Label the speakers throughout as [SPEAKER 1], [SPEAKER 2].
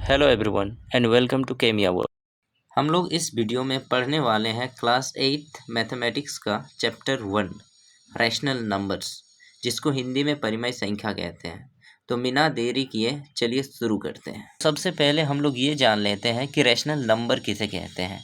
[SPEAKER 1] Hello everyone and welcome to Chemia world. हम लोग इस वीडियो में पढ़ने वाले हैं क्लास 8 मैथमेटिक्स का चैप्टर 1 रैशनल नंबर्स, जिसको हिंदी में परिमेय संख्या कहते हैं। तो बिना देरी किए चलिए शुरू करते हैं। सबसे पहले हम लोग ये जान लेते हैं कि रैशनल नंबर किसे कहते हैं।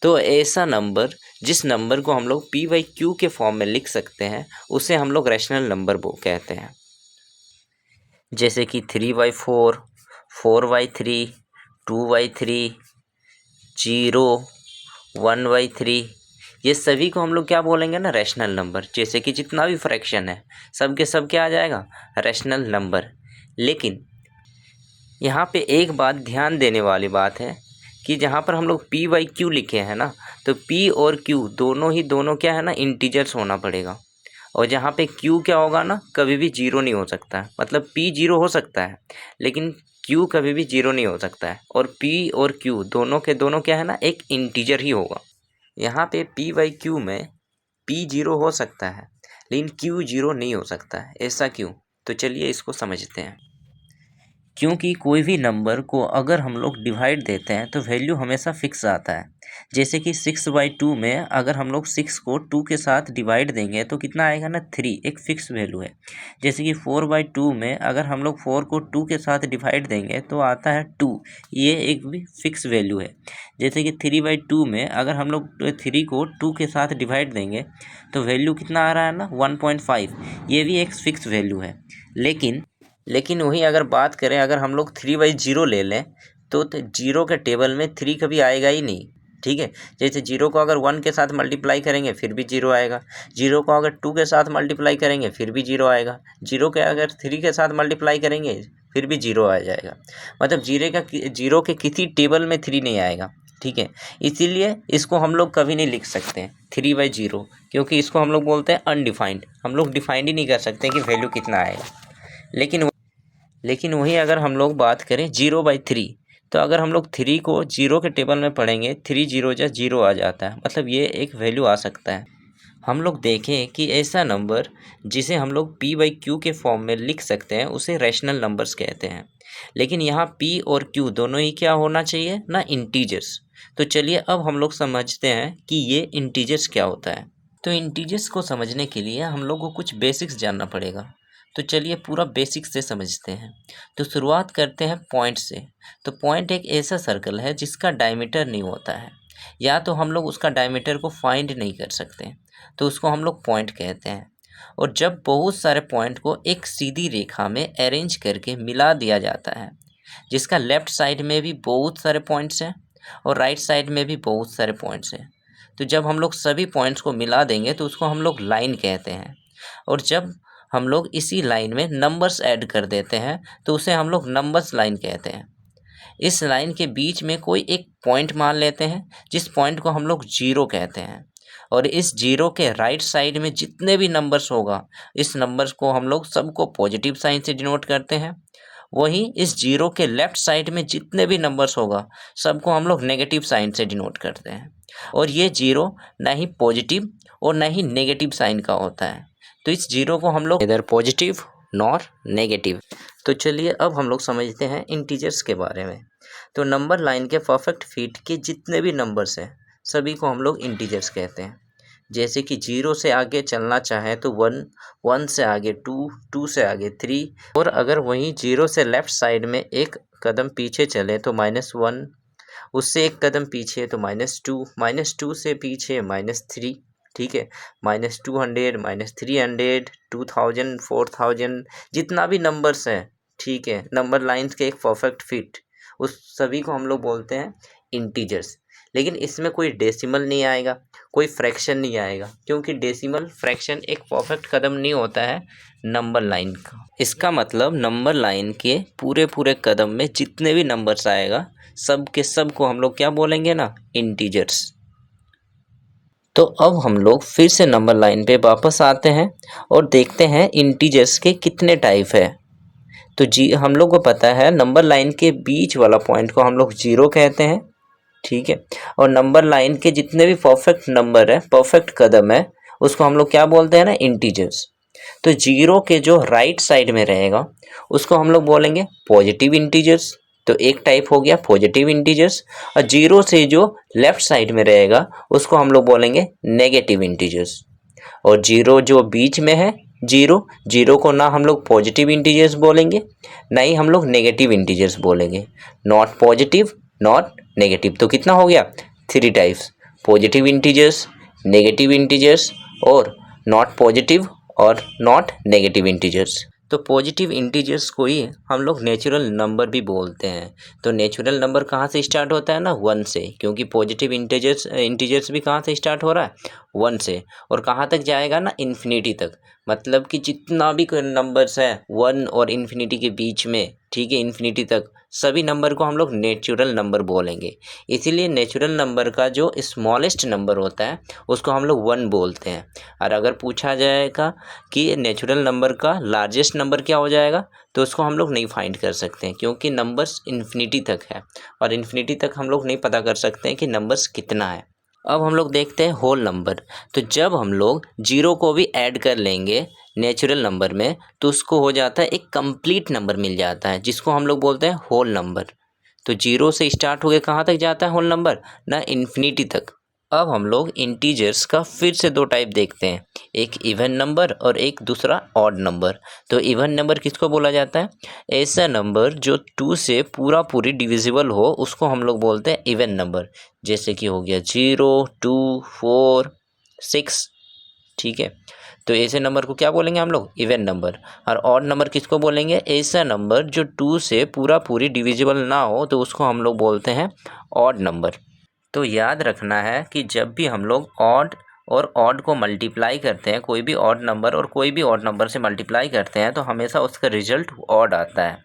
[SPEAKER 1] तो ऐसा नंबर जिस नंबर को हम लोग p/q के फॉर्म में लिख सकते हैं उसे हम लोग रैशनल नंबर कहते हैं। जैसे कि 3/4, 4/3, 2/3, 0, 1/3, ये सभी को हम लोग क्या बोलेंगे ना, रैशनल नंबर। जैसे कि जितना भी फ्रैक्शन है सब के सब क्या आ जाएगा, रैशनल नंबर। लेकिन यहाँ पे एक बात ध्यान देने वाली बात है कि जहाँ पर हम लोग p/q लिखे हैं ना, तो p और q दोनों क्या है ना, इंटीजर्स होना पड़ेगा। और जहाँ पे q क्या होगा ना, कभी भी जीरो नहीं हो सकता है। मतलब p जीरो हो सकता है लेकिन q कभी भी जीरो नहीं हो सकता है। और p और q दोनों के दोनों क्या है ना, एक इंटीजर ही होगा। यहाँ पे p/q में p जीरो हो सकता है लेकिन q जीरो नहीं हो सकता है। ऐसा क्यों? तो चलिए इसको समझते हैं। क्योंकि कोई भी नंबर को अगर हम लोग डिवाइड देते हैं तो वैल्यू हमेशा फिक्स आता है। जैसे कि 6/2 में अगर हम लोग 6 को 2 के साथ डिवाइड देंगे तो कितना आएगा ना, 3, एक फिक्स वैल्यू है। जैसे कि 4/2 में अगर हम लोग 4 को 2 के साथ डिवाइड देंगे तो आता है 2, ये एक भी फिक्स वैल्यू है। जैसे कि 3/2 में अगर हम लोग 3 को 2 के साथ डिवाइड देंगे तो वैल्यू कितना आ रहा है ना, 1.5, ये भी एक फिक्स वैल्यू है। लेकिन वही अगर बात करें, अगर हम लोग 3/0 ले लें तो जीरो के टेबल में 3 कभी आएगा ही नहीं। ठीक है, जैसे जीरो को अगर 1 के साथ मल्टीप्लाई करेंगे फिर भी जीरो आएगा, जीरो को अगर 2 के साथ मल्टीप्लाई करेंगे फिर भी जीरो आएगा, जीरो के अगर 3 के साथ मल्टीप्लाई करेंगे फिर भी जीरो आ जाएगा। मतलब जीरो के किसी टेबल में 3 नहीं आएगा। ठीक है, इसीलिए इसको हम लोग कभी नहीं लिख सकते 3/0, क्योंकि इसको हम लोग बोलते हैं अनडिफाइंड। हम लोग डिफाइंड ही नहीं कर सकते कि वैल्यू कितना आएगा। लेकिन वही अगर हम लोग बात करें 0/3, तो अगर हम लोग 3 को जीरो के टेबल में पढ़ेंगे, 3 0 जा 0 आ जाता है। मतलब ये एक वैल्यू आ सकता है। हम लोग देखें कि ऐसा नंबर जिसे हम लोग p/q के फॉर्म में लिख सकते हैं उसे रैशनल नंबर्स कहते हैं। लेकिन यहाँ p और q दोनों ही क्या होना चाहिए ना, इंटीजर्स। तो चलिए अब हम लोग समझते हैं कि ये इंटीजर्स क्या होता है। तो इंटीजर्स को समझने के लिए हम लोग को कुछ बेसिक्स जानना पड़ेगा। तो चलिए पूरा बेसिक्स से समझते हैं। तो शुरुआत करते हैं पॉइंट से। तो पॉइंट एक ऐसा सर्कल है जिसका डायमीटर नहीं होता है, या तो हम लोग उसका डायमीटर को फाइंड नहीं कर सकते, तो उसको हम लोग पॉइंट कहते हैं। और जब बहुत सारे पॉइंट को एक सीधी रेखा में अरेंज करके मिला दिया जाता है, जिसका लेफ्ट साइड में भी बहुत सारे पॉइंट्स हैं और राइट साइड में भी बहुत सारे पॉइंट्स हैं, तो जब हम लोग सभी पॉइंट्स को मिला देंगे तो उसको हम लोग लाइन कहते हैं। और जब हम लोग इसी लाइन में नंबर्स ऐड कर देते हैं तो उसे हम लोग नंबर्स लाइन कहते हैं। इस लाइन के बीच में कोई एक पॉइंट मान लेते हैं जिस पॉइंट को हम लोग जीरो कहते हैं। और इस जीरो के राइट साइड में जितने भी नंबर्स होगा, इस नंबर्स को हम लोग सबको पॉजिटिव साइन से डिनोट करते हैं। वहीं इस जीरो के लेफ्ट साइड में जितने भी नंबर्स होगा सबको हम लोग नेगेटिव साइन से डिनोट करते हैं। और ये जीरो ना ही पॉजिटिव और ना ही नेगेटिव साइन का होता है, तो इस जीरो को हम लोग इधर पॉजिटिव नॉर नेगेटिव। तो चलिए अब हम लोग समझते हैं इंटीजर्स के बारे में। तो नंबर लाइन के परफेक्ट फीट के जितने भी नंबर्स हैं सभी को हम लोग इंटीजर्स कहते हैं। जैसे कि 0 से आगे चलना चाहें तो 1, 1 से आगे 2, 2 से आगे 3, और अगर वहीं 0 से लेफ्ट साइड में एक कदम पीछे चले तो -1, उससे एक कदम पीछे तो -2, -2 से पीछे -3। ठीक है, -200, -300, 2000, 4000, जितना भी नंबर्स हैं, ठीक है, नंबर लाइन्स के एक परफेक्ट फिट, उस सभी को हम लोग बोलते हैं इंटीजर्स। लेकिन इसमें कोई डेसिमल नहीं आएगा, कोई फ्रैक्शन नहीं आएगा, क्योंकि डेसिमल फ्रैक्शन एक परफेक्ट कदम नहीं होता है नंबर लाइन का। इसका मतलब नंबर लाइन के पूरे कदम में जितने भी नंबर्स आएगा सब के सब को हम लोग क्या बोलेंगे ना, इंटीजर्स। तो अब हम लोग फिर से नंबर लाइन पे वापस आते हैं और देखते हैं इंटीजर्स के कितने टाइप है। तो हम लोग को पता है नंबर लाइन के बीच वाला पॉइंट को हम लोग जीरो कहते हैं। ठीक है, और नंबर लाइन के जितने भी परफेक्ट नंबर है, परफेक्ट कदम है, उसको हम लोग क्या बोलते हैं ना, इंटीजर्स। तो जीरो के जो राइट साइड में रहेगा उसको हम लोग बोलेंगे पॉजिटिव इंटीजर्स। तो एक टाइप हो गया पॉजिटिव इंटीजर्स, और जीरो से जो लेफ्ट साइड में रहेगा उसको हम लोग बोलेंगे नेगेटिव इंटीजर्स। और जीरो जो बीच में है, जीरो जीरो को ना हम लोग पॉजिटिव इंटीजर्स बोलेंगे ना ही हम लोग नेगेटिव इंटीजर्स बोलेंगे। नॉट पॉजिटिव, नॉट नेगेटिव, तो कितना हो गया, three types, positive integers, negative integers और नॉट पॉजिटिव और नॉट नेगेटिव इंटीजर्स। तो पॉजिटिव इंटीजर्स को ही हम लोग नेचुरल नंबर भी बोलते हैं। तो नेचुरल नंबर कहाँ से स्टार्ट होता है ना, वन से, क्योंकि पॉजिटिव इंटीजर्स भी कहाँ से स्टार्ट हो रहा है, वन से, और कहाँ तक जाएगा ना, इन्फिनिटी तक। मतलब कि जितना भी नंबर्स है वन और इन्फिनिटी के बीच में, ठीक है, इन्फिनिटी तक सभी नंबर को हम लोग नेचुरल नंबर बोलेंगे। इसीलिए नेचुरल नंबर का जो स्मॉलेस्ट नंबर होता है उसको हम लोग वन बोलते हैं। और अगर पूछा जाएगा कि नेचुरल नंबर का लार्जेस्ट नंबर क्या हो जाएगा, तो उसको हम लोग नहीं फाइंड कर सकते हैं, क्योंकि नंबर्स इन्फिनिटी तक है और इन्फिनिटी तक हम लोग नहीं पता कर सकते हैं कि नंबर्स कितना है। अब हम लोग देखते हैं होल नंबर। तो जब हम लोग जीरो को भी ऐड कर लेंगे नेचुरल नंबर में तो उसको हो जाता है एक कंप्लीट नंबर मिल जाता है, जिसको हम लोग बोलते हैं होल नंबर। तो जीरो से स्टार्ट हो के कहाँ तक जाता है होल नंबर, ना इन्फिनिटी तक। अब हम लोग इंटीजर्स का फिर से दो टाइप देखते हैं, एक इवन नंबर और एक दूसरा ऑड नंबर। तो इवन नंबर किसको बोला जाता है, ऐसा नंबर जो टू से पूरी डिविजिबल हो उसको हम लोग बोलते हैं इवन नंबर। जैसे कि हो गया 0, 2, 4, 6, ठीक है। तो ऐसे नंबर को क्या बोलेंगे हम लोग, इवन नंबर। और ऑड नंबर किसको बोलेंगे, ऐसा नंबर जो टू से पूरी डिविजिबल ना हो तो उसको हम लोग बोलते हैं ऑड नंबर। तो याद रखना है कि जब भी हम लोग ऑड और ऑड को मल्टीप्लाई करते हैं, कोई भी ऑड नंबर और कोई भी ऑड नंबर से मल्टीप्लाई करते हैं तो हमेशा उसका रिजल्ट ऑड आता है।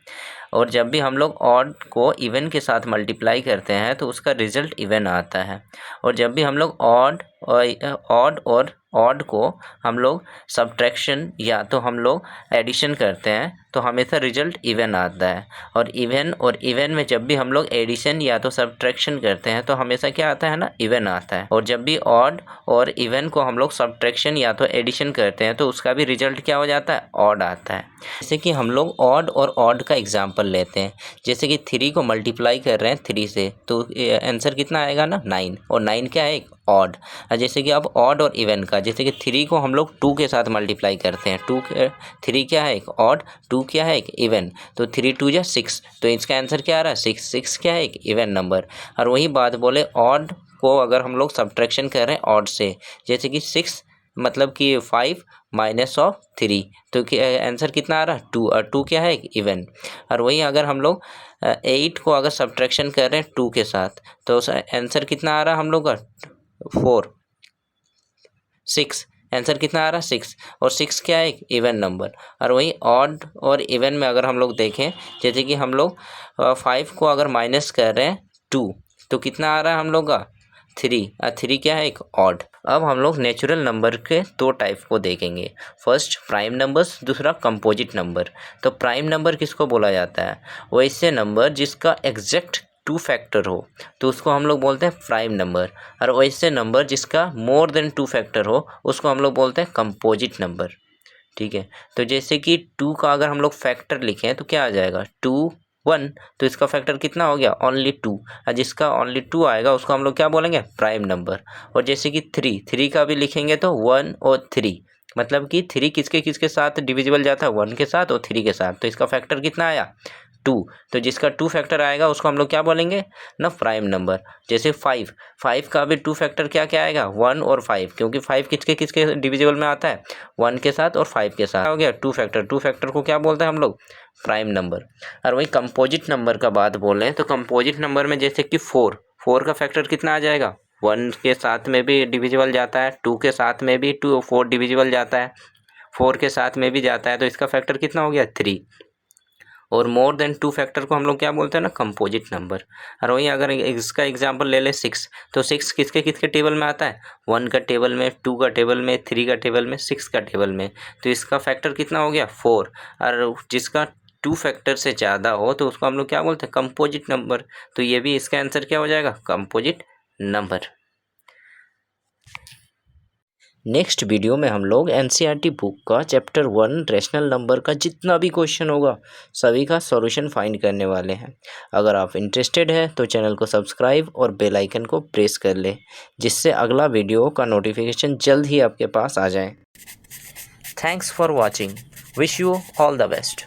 [SPEAKER 1] और जब भी हम लोग ऑड को इवन के साथ मल्टीप्लाई करते हैं तो उसका रिजल्ट इवन आता है। और जब भी हम लोग ऑड और ऑड को हम लोग सब्ट्रैक्शन या तो हम लोग एडिशन करते हैं तो हमेशा रिजल्ट इवन आता है। और इवन में जब भी हम लोग एडिशन या तो सब्ट्रैक्शन करते हैं तो हमेशा क्या आता है ना, इवन आता है। और जब भी ऑड और इवन को हम लोग सब्ट्रैक्शन या तो एडिशन करते हैं तो उसका भी रिजल्ट क्या हो जाता है, ऑड आता है। जैसे कि हम लोग ऑड और ऑड का एग्जाम्पल लेते हैं, जैसे कि 3 को मल्टीप्लाई कर रहे हैं 3 से तो आंसर कितना आएगा ना, 9, और 9 क्या है, एक ऑड। जैसे कि अब ऑड और इवन का, जैसे कि 3 को हम लोग 2 के साथ मल्टीप्लाई करते हैं, 3 क्या है, एक ऑड, 2 क्या है, एक इवन, तो 3 2 जा 6, तो इसका आंसर क्या आ रहा है, 6, 6 क्या है, एक इवन नंबर। और वही बात बोले ऑड को अगर हम लोग सब्ट्रैक्शन कर रहे हैं ऑड से, जैसे कि 6 मतलब कि 5 -3, तो आंसर कितना आ रहा है, 2, और 2 क्या है, एक इवन। और वही अगर हम लोग 8 को अगर सब्ट्रैक्शन कर रहे हैं 2 के साथ तो आंसर कितना आ रहा है हम लोग का, 4, 6, आंसर कितना आ रहा है, 6, और 6 क्या है, एक इवन नंबर। और वही ऑड और इवन में अगर हम लोग देखें, जैसे कि हम लोग 5 को अगर माइनस कर रहे हैं 2 तो कितना आ रहा है हम लोग का, 3, 3 क्या है, एक ऑड। अब हम लोग नेचुरल नंबर के दो टाइप को देखेंगे, फर्स्ट प्राइम नंबर्स, दूसरा कंपोजिट नंबर। तो प्राइम नंबर किसको बोला जाता है, वैसे नंबर जिसका एग्जैक्ट 2 फैक्टर हो तो उसको हम लोग बोलते हैं प्राइम नंबर। और वैसे नंबर जिसका मोर देन 2 फैक्टर हो उसको हम लोग बोलते हैं कंपोजिट नंबर, ठीक है। तो जैसे कि 2 का अगर हम लोग फैक्टर लिखें तो क्या आ जाएगा, 2 1, तो इसका फैक्टर कितना हो गया, ओनली 2, और जिसका ओनली 2 आएगा उसको हम लोग क्या बोलेंगे, प्राइम नंबर। और जैसे कि 3 का भी लिखेंगे तो 1 और 3, मतलब कि 3 किसके किसके साथ डिविजिबल जाता है, 1 के साथ और 3 के साथ, तो इसका फैक्टर कितना आया, 2, तो जिसका 2 फैक्टर आएगा उसको हम लोग क्या बोलेंगे ना, प्राइम नंबर। जैसे 5 का भी 2 फैक्टर क्या क्या आएगा, 1 और 5, क्योंकि 5 किसके किसके डिविजिबल में आता है, 1 के साथ और 5 के साथ, हो गया 2 फैक्टर को क्या बोलते हैं हम लोग, प्राइम नंबर। और वही कंपोजिट नंबर का बात बोल रहे हैं तो कंपोजिट नंबर में जैसे कि 4 का फैक्टर कितना आ जाएगा, 1 के साथ में भी डिविजिबल जाता है, 2 के साथ में भी 4 डिविजिबल जाता है, 4 के साथ में भी जाता है, तो इसका फैक्टर कितना हो गया, 3। और मोर देन 2 फैक्टर को हम लोग क्या बोलते हैं ना, कंपोजिट नंबर। और वहीं अगर इसका एग्जांपल ले ले 6, तो 6 किसके किसके टेबल में आता है, 1 का टेबल में, 2 का टेबल में, 3 का टेबल में, 6 का टेबल में, तो इसका फैक्टर कितना हो गया, 4। और जिसका 2 फैक्टर से ज़्यादा हो तो उसको हम लोग क्या बोलते हैं, कंपोजिट नंबर। तो ये भी इसका आंसर क्या हो जाएगा, कंपोजिट नंबर। नेक्स्ट वीडियो में हम लोग एनसीईआरटी बुक का चैप्टर 1 रैशनल नंबर का जितना भी क्वेश्चन होगा सभी का सॉल्यूशन फाइंड करने वाले हैं। अगर आप इंटरेस्टेड हैं तो चैनल को सब्सक्राइब और बेल आइकन को प्रेस कर ले, जिससे अगला वीडियो का नोटिफिकेशन जल्द ही आपके पास आ जाए। Thanks for watching. Wish you all the best.